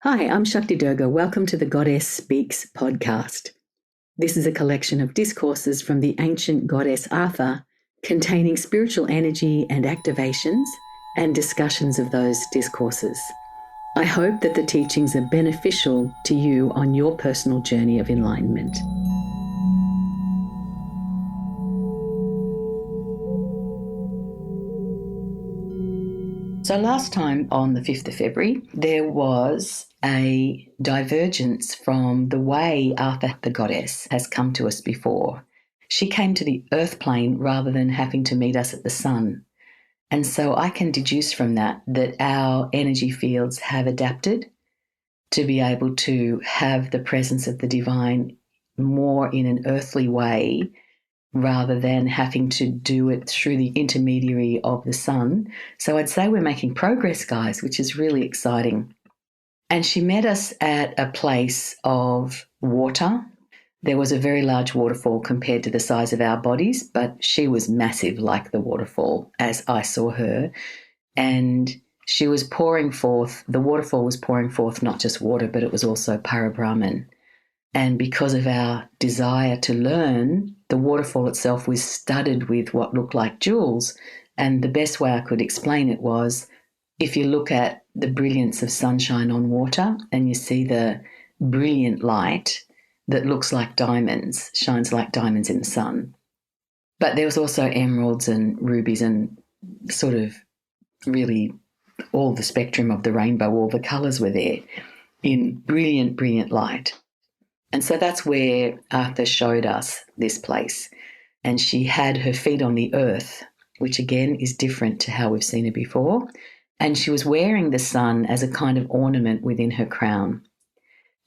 Hi, I'm Shakti Durga. Welcome to the Goddess Speaks podcast. This is a collection of discourses from the ancient goddess Artha, containing spiritual energy and activations and discussions of those discourses. I hope that the teachings are beneficial to you on your personal journey of enlightenment. So last time on the 5th of February, there was a divergence from the way Artha, the goddess, has come to us before. She came to the earth plane rather than having to meet us at the sun. And so I can deduce from that our energy fields have adapted to be able to have the presence of the divine more in an earthly way rather than having to do it through the intermediary of the sun. So I'd say we're making progress, guys, which is really exciting. And she met us at a place of water. There was a very large waterfall compared to the size of our bodies, but she was massive like the waterfall as I saw her. And she was pouring forth, the waterfall was pouring forth not just water, but it was also Parabrahman. And because of our desire to learn, the waterfall itself was studded with what looked like jewels. And the best way I could explain it was if you look at the brilliance of sunshine on water and you see the brilliant light that looks like diamonds, shines like diamonds in the sun. But there was also emeralds and rubies and sort of really all the spectrum of the rainbow, all the colours were there in brilliant, brilliant light. And so that's where Artha showed us this place. And she had her feet on the earth, which again is different to how we've seen her before. And she was wearing the sun as a kind of ornament within her crown.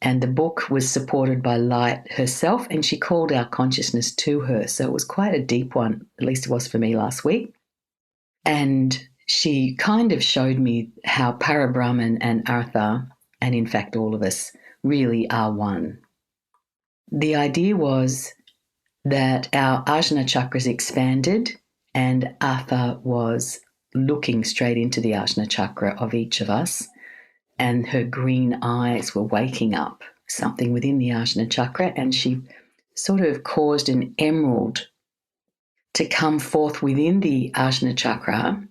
And the book was supported by light herself, and she called our consciousness to her. So it was quite a deep one, at least it was for me last week. And she kind of showed me how Parabrahman and Artha, and in fact all of us, really are one. The idea was that our Ajna chakras expanded and Artha was looking straight into the Ajna chakra of each of us, and her green eyes were waking up something within the Ajna chakra, and she sort of caused an emerald to come forth within the Ajna chakra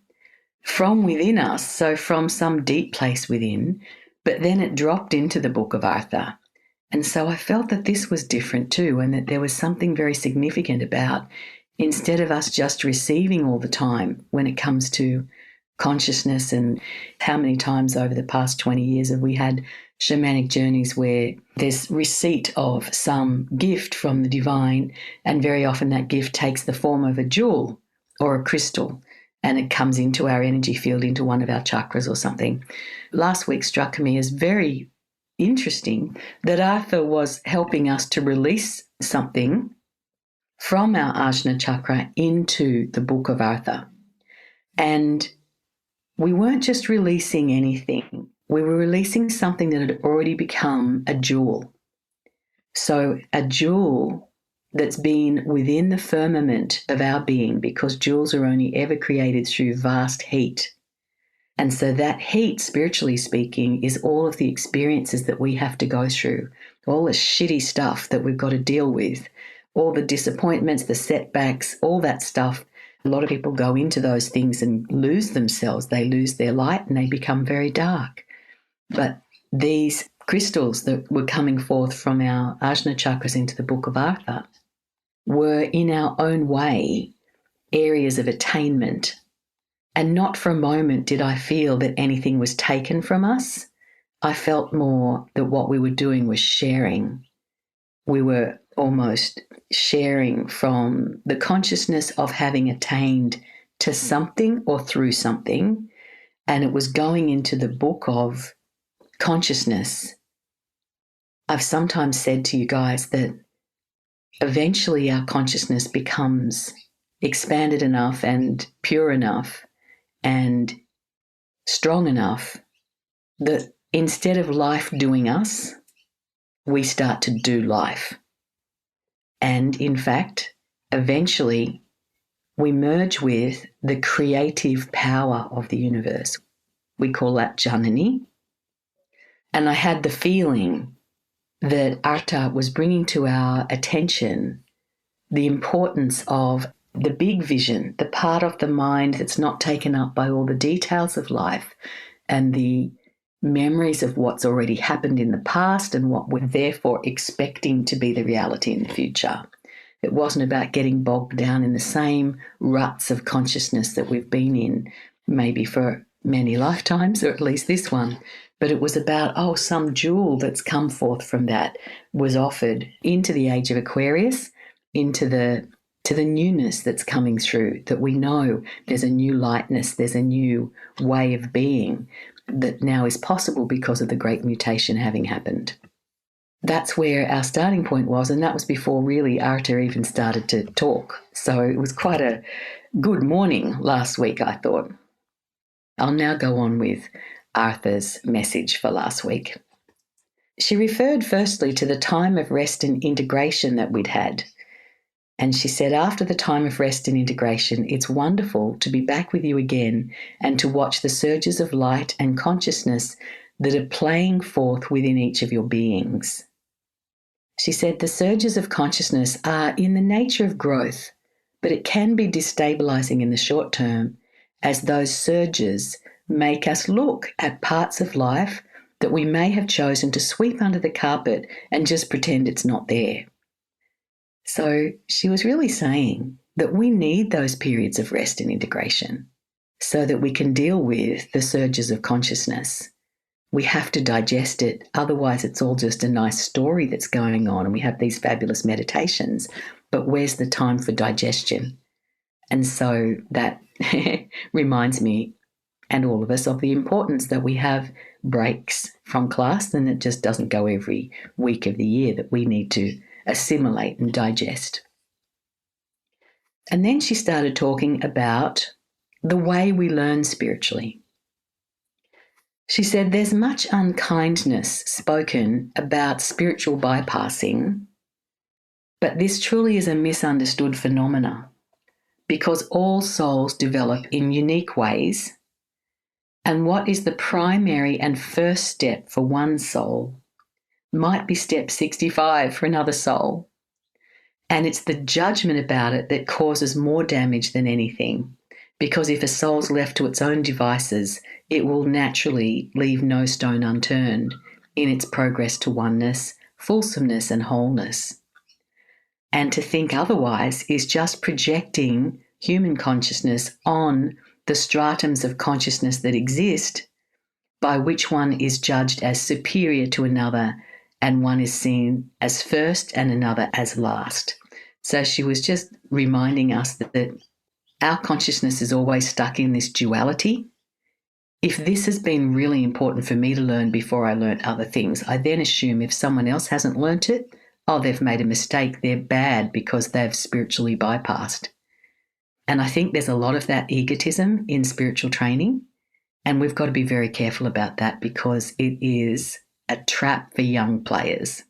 from within us, so from some deep place within, but then it dropped into the book of Artha. And so I felt that this was different too, and that there was something very significant about, instead of us just receiving all the time when it comes to consciousness, and how many times over the past 20 years have we had shamanic journeys where there's receipt of some gift from the divine, and very often that gift takes the form of a jewel or a crystal, and it comes into our energy field, into one of our chakras or something. Last week struck me as very interesting that Artha was helping us to release something from our Ajna chakra into the book of Artha. And we weren't just releasing anything, we were releasing something that had already become a jewel. So a jewel that's been within the firmament of our being, because jewels are only ever created through vast heat. And so that heat, spiritually speaking, is all of the experiences that we have to go through, all the shitty stuff that we've got to deal with, all the disappointments, the setbacks, all that stuff. A lot of people go into those things and lose themselves. They lose their light and they become very dark. But these crystals that were coming forth from our Ajna chakras into the book of Artha were in our own way areas of attainment. And not for a moment did I feel that anything was taken from us. I felt more that what we were doing was sharing. We were almost sharing from the consciousness of having attained to something or through something, and it was going into the book of consciousness. I've sometimes said to you guys that eventually our consciousness becomes expanded enough and pure enough and strong enough that instead of life doing us, we start to do life. And in fact, eventually we merge with the creative power of the universe. We call that Janani. And I had the feeling that Artha was bringing to our attention the importance of the big vision, the part of the mind that's not taken up by all the details of life and the memories of what's already happened in the past and what we're therefore expecting to be the reality in the future. It wasn't about getting bogged down in the same ruts of consciousness that we've been in, maybe for many lifetimes, or at least this one. But it was about, some jewel that's come forth from that was offered into the age of Aquarius, into the newness that's coming through, that we know there's a new lightness, there's a new way of being that now is possible because of the great mutation having happened. That's where our starting point was, and that was before really Artha even started to talk. So it was quite a good morning last week, I thought. I'll now go on with Artha's message for last week. She referred firstly to the time of rest and integration that we'd had. And she said, after the time of rest and integration, it's wonderful to be back with you again and to watch the surges of light and consciousness that are playing forth within each of your beings. She said, the surges of consciousness are in the nature of growth, but it can be destabilizing in the short term as those surges make us look at parts of life that we may have chosen to sweep under the carpet and just pretend it's not there. So she was really saying that we need those periods of rest and integration so that we can deal with the surges of consciousness. We have to digest it. Otherwise, it's all just a nice story that's going on and we have these fabulous meditations. But where's the time for digestion? And so that reminds me and all of us of the importance that we have breaks from class, and it just doesn't go every week of the year, that we need to assimilate and digest. And then she started talking about the way we learn spiritually. She said there's much unkindness spoken about spiritual bypassing, but this truly is a misunderstood phenomena because all souls develop in unique ways, and what is the primary and first step for one soul might be step 65 for another soul. And it's the judgment about it that causes more damage than anything. Because if a soul's left to its own devices, it will naturally leave no stone unturned in its progress to oneness, fulsomeness, and wholeness. And to think otherwise is just projecting human consciousness on the stratums of consciousness that exist, by which one is judged as superior to another, and one is seen as first and another as last. So she was just reminding us that our consciousness is always stuck in this duality. If this has been really important for me to learn before I learnt other things, I then assume if someone else hasn't learnt it, they've made a mistake, they're bad because they've spiritually bypassed. And I think there's a lot of that egotism in spiritual training, and we've got to be very careful about that because it is a trap for young players.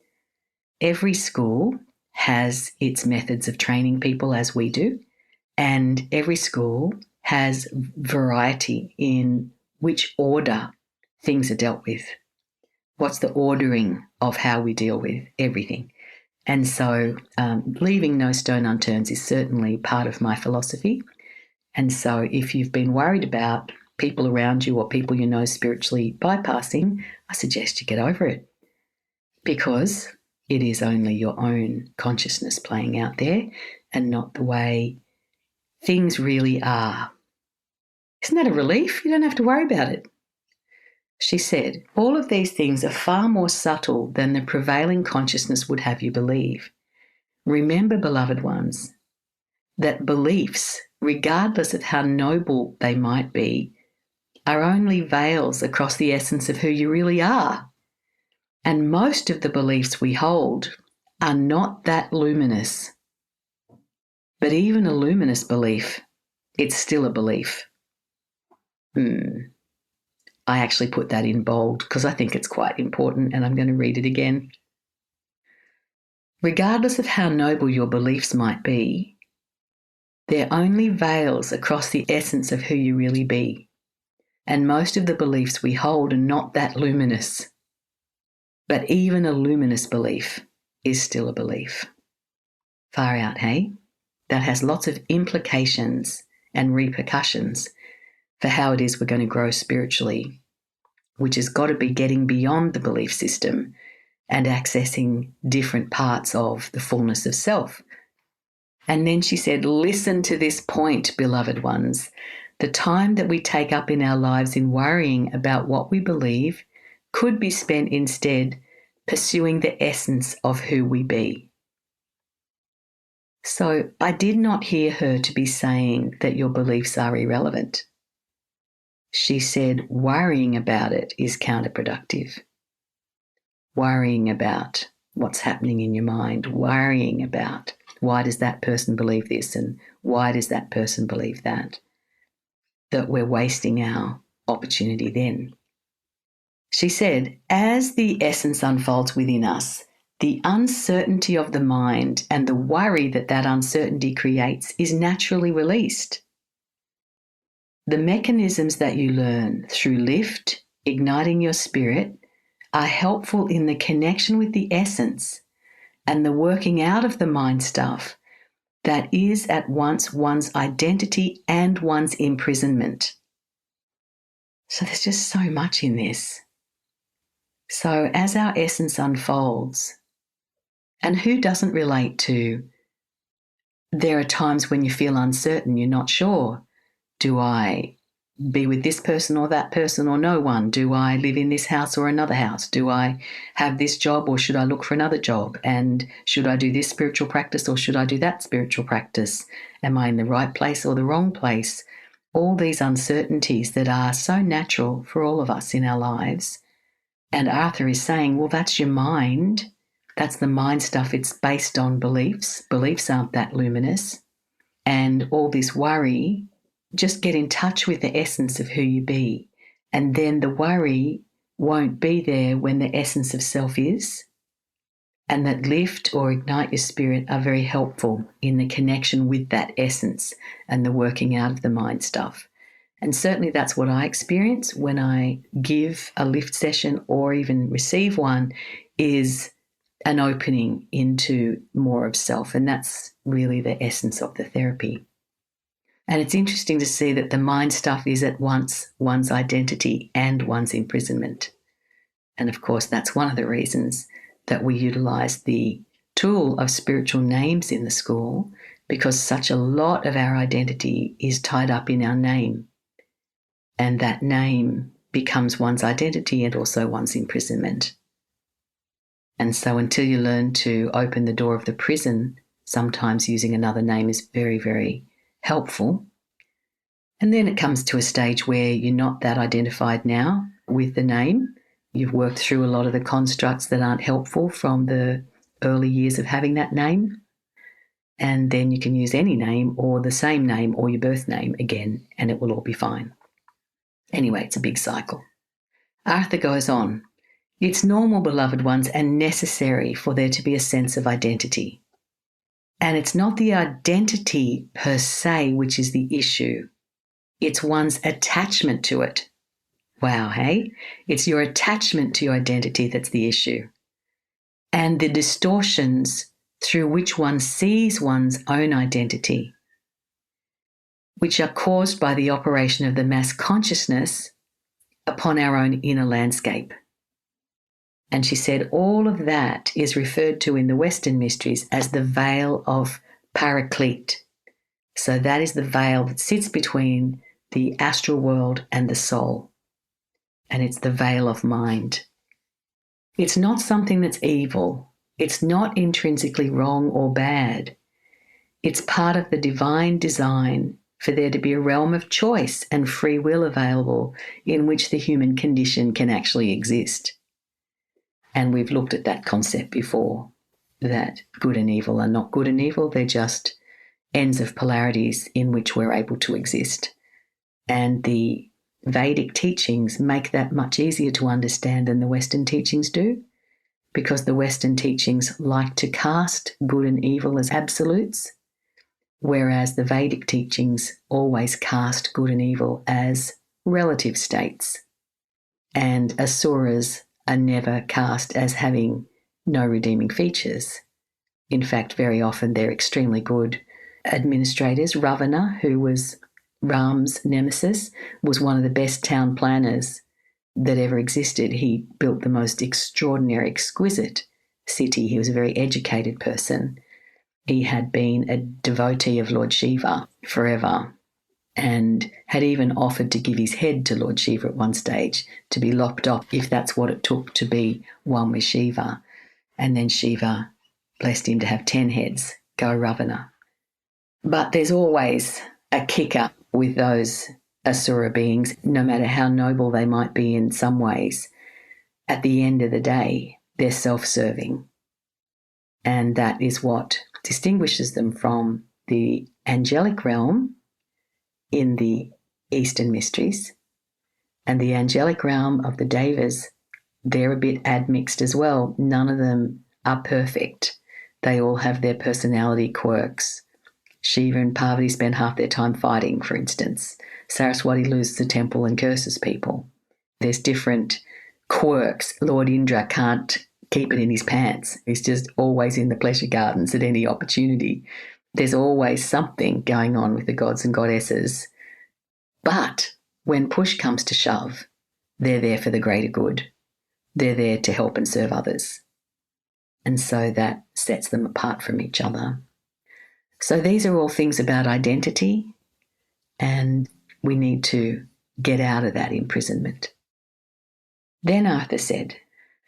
Every school has its methods of training people, as we do, and every school has variety in which order things are dealt with. What's the ordering of how we deal with everything? And so leaving no stone unturned is certainly part of my philosophy. And so if you've been worried about people around you or people you know spiritually bypassing, I suggest you get over it, because it is only your own consciousness playing out there and not the way things really are. Isn't that a relief? You don't have to worry about it. She said, all of these things are far more subtle than the prevailing consciousness would have you believe. Remember, beloved ones, that beliefs, regardless of how noble they might be, are only veils across the essence of who you really are. And most of the beliefs we hold are not that luminous. But even a luminous belief, it's still a belief. I actually put that in bold because I think it's quite important, and I'm going to read it again. Regardless of how noble your beliefs might be, they're only veils across the essence of who you really be. And most of the beliefs we hold are not that luminous. But even a luminous belief is still a belief. Far out, hey? That has lots of implications and repercussions for how it is we're going to grow spiritually, which has got to be getting beyond the belief system and accessing different parts of the fullness of self. And then she said, listen to this point, beloved ones. The time that we take up in our lives in worrying about what we believe could be spent instead pursuing the essence of who we be. So I did not hear her to be saying that your beliefs are irrelevant. She said worrying about it is counterproductive. Worrying about what's happening in your mind, worrying about why does that person believe this and why does that person believe that we're wasting our opportunity then. She said, as the essence unfolds within us, the uncertainty of the mind and the worry that that uncertainty creates is naturally released. The mechanisms that you learn through lift, igniting your spirit, are helpful in the connection with the essence and the working out of the mind stuff that is at once one's identity and one's imprisonment. So there's just so much in this. So as our essence unfolds, and who doesn't relate to, there are times when you feel uncertain, you're not sure. Do I be with this person or that person or no one? Do I live in this house or another house? Do I have this job or should I look for another job? And should I do this spiritual practice or should I do that spiritual practice? Am I in the right place or the wrong place? All these uncertainties that are so natural for all of us in our lives. And Arthur is saying, well, that's your mind. That's the mind stuff. It's based on beliefs. Beliefs aren't that luminous. And all this worry, just get in touch with the essence of who you be. And then the worry won't be there when the essence of self is. And that lift or ignite your spirit are very helpful in the connection with that essence and the working out of the mind stuff. And certainly that's what I experience when I give a lift session or even receive one, is an opening into more of self. And that's really the essence of the therapy. And it's interesting to see that the mind stuff is at once one's identity and one's imprisonment. And of course, that's one of the reasons that we utilize the tool of spiritual names in the school, because such a lot of our identity is tied up in our name. And that name becomes one's identity and also one's imprisonment. And so until you learn to open the door of the prison, sometimes using another name is very, very helpful. And then it comes to a stage where you're not that identified now with the name. You've worked through a lot of the constructs that aren't helpful from the early years of having that name. And then you can use any name or the same name or your birth name again, and it will all be fine. Anyway, it's a big cycle. Arthur goes on. It's normal, beloved ones, and necessary for there to be a sense of identity. And it's not the identity per se which is the issue. It's one's attachment to it. Wow, hey? It's your attachment to your identity that's the issue. And the distortions through which one sees one's own identity, which are caused by the operation of the mass consciousness upon our own inner landscape. And she said all of that is referred to in the Western mysteries as the veil of Paraclete. So that is the veil that sits between the astral world and the soul. And it's the veil of mind. It's not something that's evil. It's not intrinsically wrong or bad. It's part of the divine design for there to be a realm of choice and free will available in which the human condition can actually exist. And we've looked at that concept before, that good and evil are not good and evil, they're just ends of polarities in which we're able to exist. And the Vedic teachings make that much easier to understand than the Western teachings do, because the Western teachings like to cast good and evil as absolutes, whereas the Vedic teachings always cast good and evil as relative states. And asuras are never cast as having no redeeming features. In fact, very often they're extremely good administrators. Ravana, who was Ram's nemesis, was one of the best town planners that ever existed. He built the most extraordinary, exquisite city. He was a very educated person. He had been a devotee of Lord Shiva forever and had even offered to give his head to Lord Shiva at one stage to be lopped off if that's what it took to be one with Shiva. And then Shiva blessed him to have 10 heads. Go Ravana. But there's always a kicker with those Asura beings, no matter how noble they might be in some ways. At the end of the day, they're self-serving. And that is what distinguishes them from the angelic realm in the Eastern mysteries. And the angelic realm of the Devas, they're a bit admixed as well. None of them are perfect. They all have their personality quirks. Shiva and Parvati spend half their time fighting, for instance. Saraswati loses the temple and curses people. There's different quirks. Lord Indra can't keep it in his pants. He's just always in the pleasure gardens at any opportunity. There's always something going on with the gods and goddesses. But when push comes to shove, they're there for the greater good. They're there to help and serve others. And so that sets them apart from each other. So these are all things about identity, and we need to get out of that imprisonment. Then Arthur said,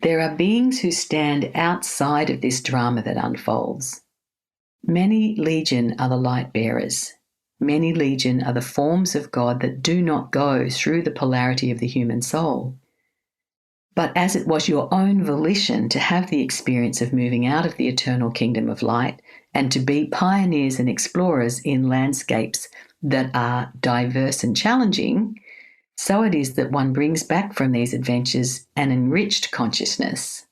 there are beings who stand outside of this drama that unfolds. Many legion are the light bearers. Many legion are the forms of God that do not go through the polarity of the human soul. But as it was your own volition to have the experience of moving out of the eternal kingdom of light and to be pioneers and explorers in landscapes that are diverse and challenging, so it is that one brings back from these adventures an enriched consciousness,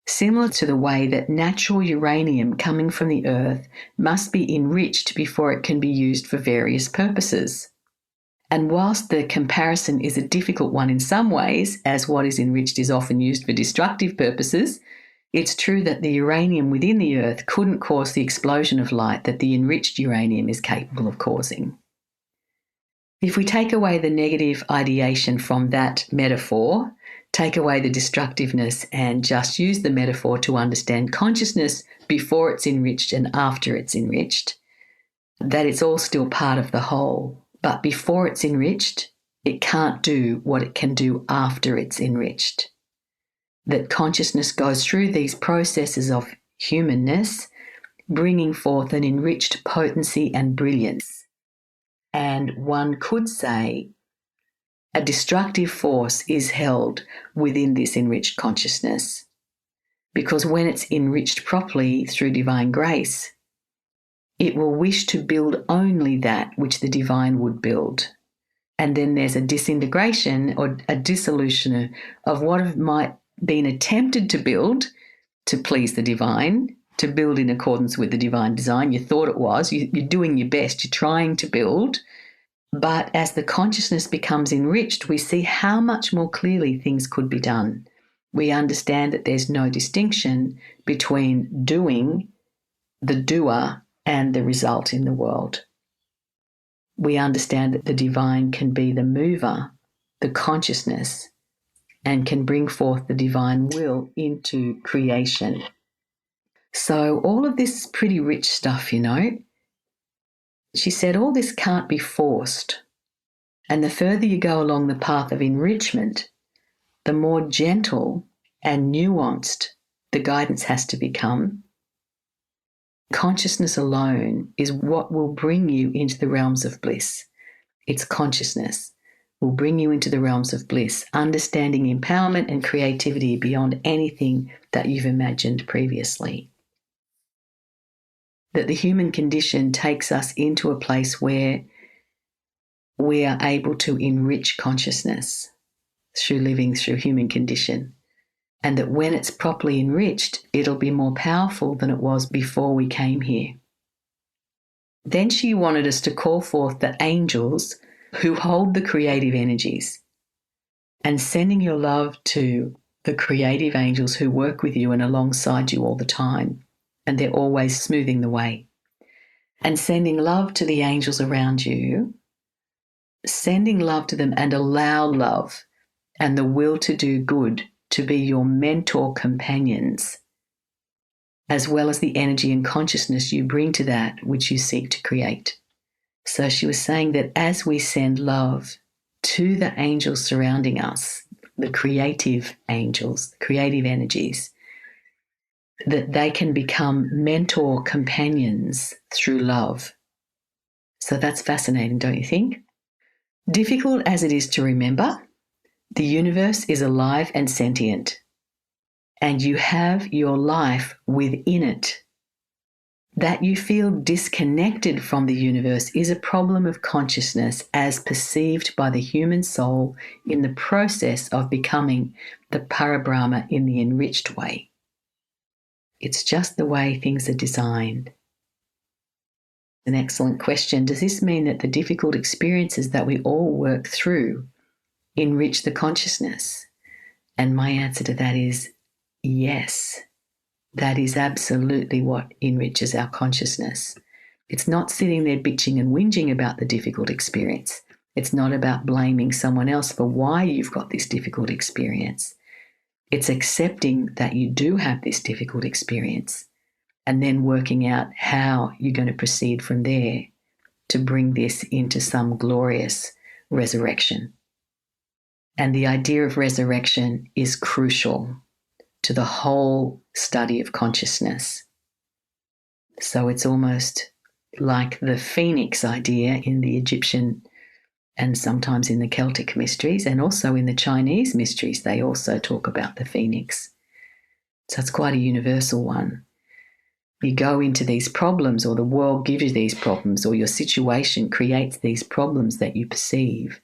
similar to the way that natural uranium coming from the earth must be enriched before it can be used for various purposes. And whilst the comparison is a difficult one in some ways, as what is enriched is often used for destructive purposes, it's true that the uranium within the earth couldn't cause the explosion of light that the enriched uranium is capable of causing. If we take away the negative ideation from that metaphor, take away the destructiveness and just use the metaphor to understand consciousness before it's enriched and after it's enriched, that it's all still part of the whole. But before it's enriched, it can't do what it can do after it's enriched. That consciousness goes through these processes of humanness, bringing forth an enriched potency and brilliance. And one could say a destructive force is held within this enriched consciousness, because when it's enriched properly through divine grace, it will wish to build only that which the divine would build. And then there's a disintegration or a dissolution of what might been attempted to build to please the divine, to build in accordance with the divine design. You thought it was, you're doing your best, you're trying to build. But as the consciousness becomes enriched, we see how much more clearly things could be done. We understand that there's no distinction between doing, the doer, and the result in the world. We understand that the divine can be the mover, the consciousness, and can bring forth the divine will into creation. So all of this is pretty rich stuff, you know. She said all this can't be forced. And the further you go along the path of enrichment, the more gentle and nuanced the guidance has to become. Consciousness alone is what will bring you into the realms of bliss. It's consciousness will bring you into the realms of bliss, understanding empowerment and creativity beyond anything that you've imagined previously. That the human condition takes us into a place where we are able to enrich consciousness through living through human condition. And that when it's properly enriched, it'll be more powerful than it was before we came here. Then she wanted us to call forth the angels who hold the creative energies, and sending your love to the creative angels who work with you and alongside you all the time, and they're always smoothing the way. And sending love to the angels around you, sending love to them, and allow love and the will to do good to be your mentor companions, as well as the energy and consciousness you bring to that which you seek to create. So she was saying that as we send love to the angels surrounding us, the creative angels, the creative energies, that they can become mentor companions through love. So that's fascinating, don't you think? Difficult as it is to remember, the universe is alive and sentient, and you have your life within it. That you feel disconnected from the universe is a problem of consciousness as perceived by the human soul in the process of becoming the Parabrahma in the enriched way. It's just the way things are designed. An excellent question. Does this mean that the difficult experiences that we all work through enrich the consciousness? And my answer to that is yes. That is absolutely what enriches our consciousness. It's not sitting there bitching and whinging about the difficult experience. It's not about blaming someone else for why you've got this difficult experience. It's accepting that you do have this difficult experience and then working out how you're going to proceed from there to bring this into some glorious resurrection. And the idea of resurrection is crucial to the whole study of consciousness. So it's almost like the phoenix idea in the Egyptian and sometimes in the Celtic mysteries, and also in the Chinese mysteries, they also talk about the phoenix. So it's quite a universal one. You go into these problems, or the world gives you these problems, or your situation creates these problems that you perceive.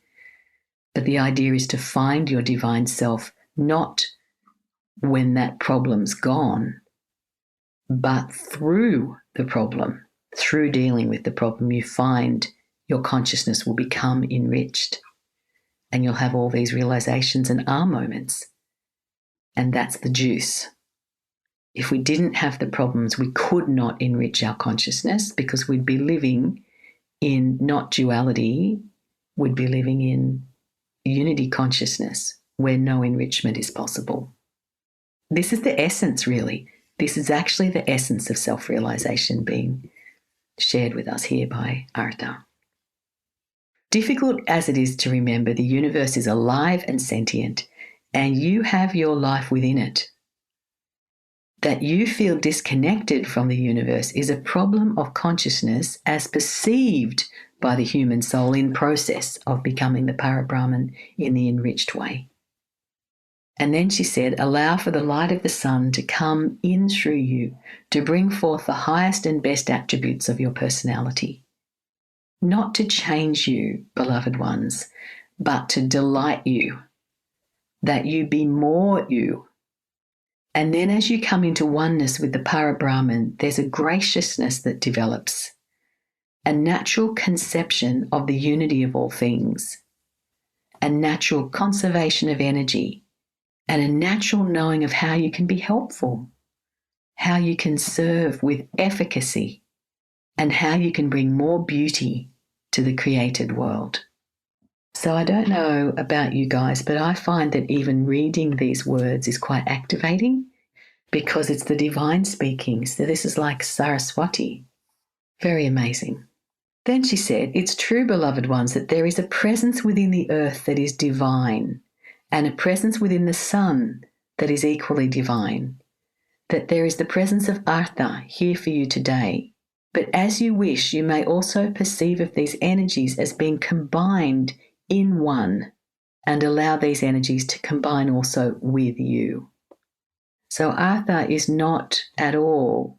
But the idea is to find your divine self, not when that problem's gone, but through the problem, through dealing with the problem, you find your consciousness will become enriched and you'll have all these realizations and aha moments. And that's the juice. If we didn't have the problems, we could not enrich our consciousness because we'd be living in not duality, we'd be living in unity consciousness where no enrichment is possible. This is the essence, really. This is actually the essence of self-realization being shared with us here by Artha. Difficult as it is to remember, the universe is alive and sentient, and you have your life within it. That you feel disconnected from the universe is a problem of consciousness as perceived by the human soul in process of becoming the Parabrahman in the enriched way. And then she said, allow for the light of the sun to come in through you to bring forth the highest and best attributes of your personality. Not to change you, beloved ones, but to delight you, that you be more you. And then as you come into oneness with the Parabrahman, there's a graciousness that develops, a natural conception of the unity of all things, a natural conservation of energy, and a natural knowing of how you can be helpful, how you can serve with efficacy, and how you can bring more beauty to the created world. So I don't know about you guys, but I find that even reading these words is quite activating because it's the divine speaking. So this is like Saraswati. Very amazing. Then she said, it's true, beloved ones, that there is a presence within the earth that is divine, and a presence within the sun that is equally divine, that there is the presence of Artha here for you today. But as you wish, you may also perceive of these energies as being combined in one, and allow these energies to combine also with you. So Artha is not at all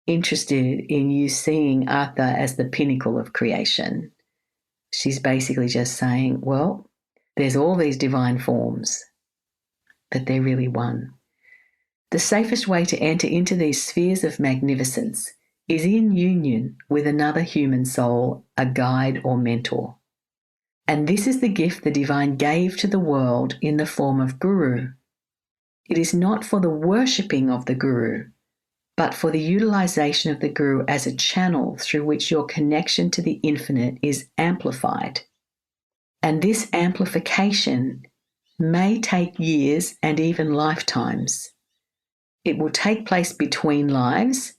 interested in you seeing Artha as the pinnacle of creation. She's basically just saying, well, there's all these divine forms, but they're really one. The safest way to enter into these spheres of magnificence is in union with another human soul, a guide or mentor. And this is the gift the divine gave to the world in the form of Guru. It is not for the worshipping of the Guru, but for the utilization of the Guru as a channel through which your connection to the infinite is amplified. And this amplification may take years and even lifetimes. It will take place between lives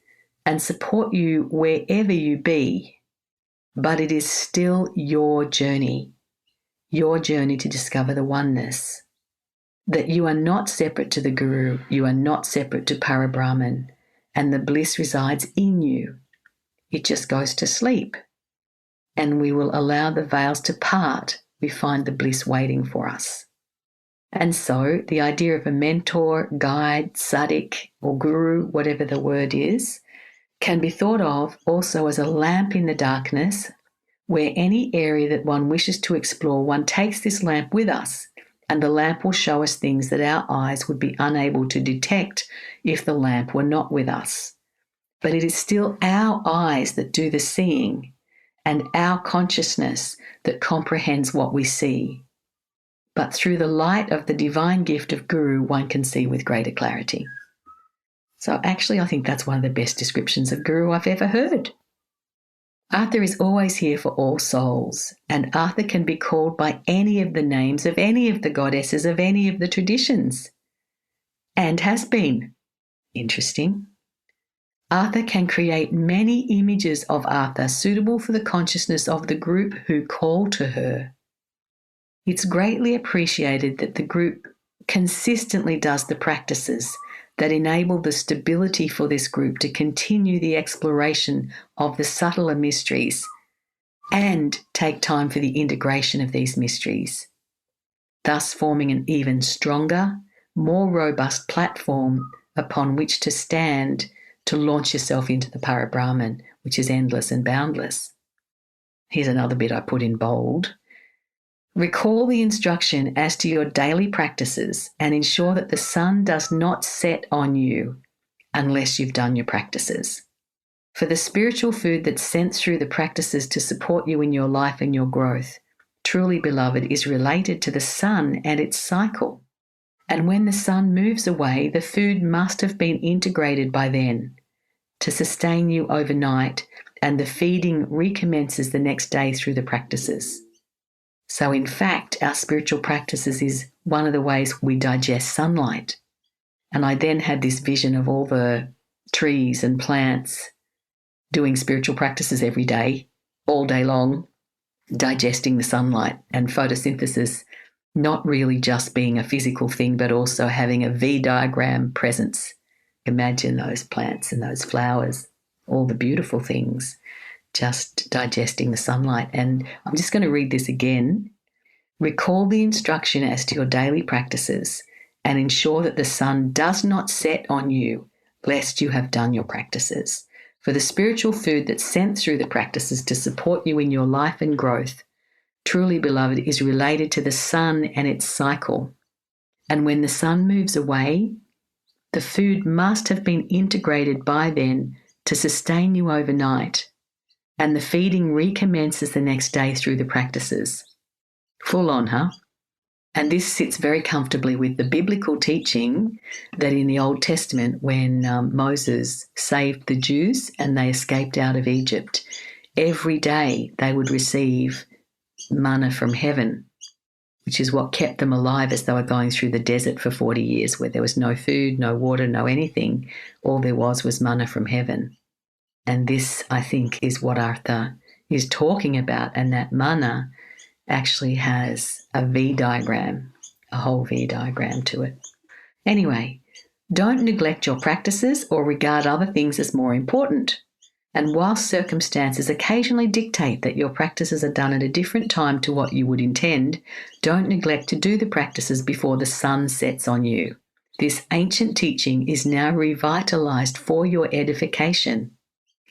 and support you wherever you be, but it is still your journey to discover the oneness, that you are not separate to the Guru, you are not separate to Parabrahman, and the bliss resides in you. It just goes to sleep, and we will allow the veils to part. We find the bliss waiting for us. And so the idea of a mentor, guide, tzaddik, or guru, whatever the word is, can be thought of also as a lamp in the darkness, where any area that one wishes to explore, one takes this lamp with us, and the lamp will show us things that our eyes would be unable to detect if the lamp were not with us. But it is still our eyes that do the seeing, and our consciousness that comprehends what we see. But through the light of the divine gift of Guru, one can see with greater clarity. So actually, I think that's one of the best descriptions of Guru I've ever heard. Artha is always here for all souls, and Artha can be called by any of the names of any of the goddesses of any of the traditions, and has been. Interesting. Artha can create many images of Artha suitable for the consciousness of the group who call to her. It's greatly appreciated that the group consistently does the practices that enable the stability for this group to continue the exploration of the subtler mysteries and take time for the integration of these mysteries, thus forming an even stronger, more robust platform upon which to stand to launch yourself into the Parabrahman, which is endless and boundless. Here's another bit I put in bold. Recall the instruction as to your daily practices and ensure that the sun does not set on you unless you've done your practices. For the spiritual food that's sent through the practices to support you in your life and your growth, truly, beloved, is related to the sun and its cycle. And when the sun moves away, the food must have been integrated by then to sustain you overnight, and the feeding recommences the next day through the practices. So in fact, our spiritual practices is one of the ways we digest sunlight. And I then had this vision of all the trees and plants doing spiritual practices every day, all day long, digesting the sunlight, and photosynthesis not really just being a physical thing, but also having a V diagram presence. Imagine those plants and those flowers, all the beautiful things, just digesting the sunlight. And I'm just going to read this again. Recall the instruction as to your daily practices and ensure that the sun does not set on you, lest you have done your practices. For the spiritual food that's sent through the practices to support you in your life and growth, truly, beloved, is related to the sun and its cycle. And when the sun moves away, the food must have been integrated by then to sustain you overnight, and the feeding recommences the next day through the practices. Full on, huh? And this sits very comfortably with the biblical teaching that in the Old Testament, when Moses saved the Jews and they escaped out of Egypt, every day they would receive manna from heaven, which is what kept them alive as they were going through the desert for 40 years, where there was no food, no water, no anything. All there was manna from heaven. And this, I think, is what Artha is talking about. And that manna actually has a V diagram, a whole V diagram to it. Anyway, don't neglect your practices or regard other things as more important. And whilst circumstances occasionally dictate that your practices are done at a different time to what you would intend, don't neglect to do the practices before the sun sets on you. This ancient teaching is now revitalized for your edification.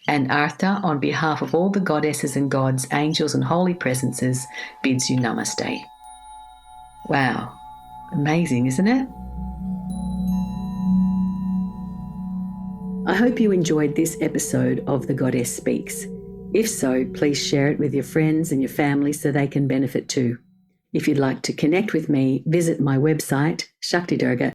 And Artha, on behalf of all the goddesses and gods, angels and holy presences, bids you namaste. Wow, amazing, isn't it? I hope you enjoyed this episode of The Goddess Speaks. If so, please share it with your friends and your family so they can benefit too. If you'd like to connect with me, visit my website, Shakti Durga.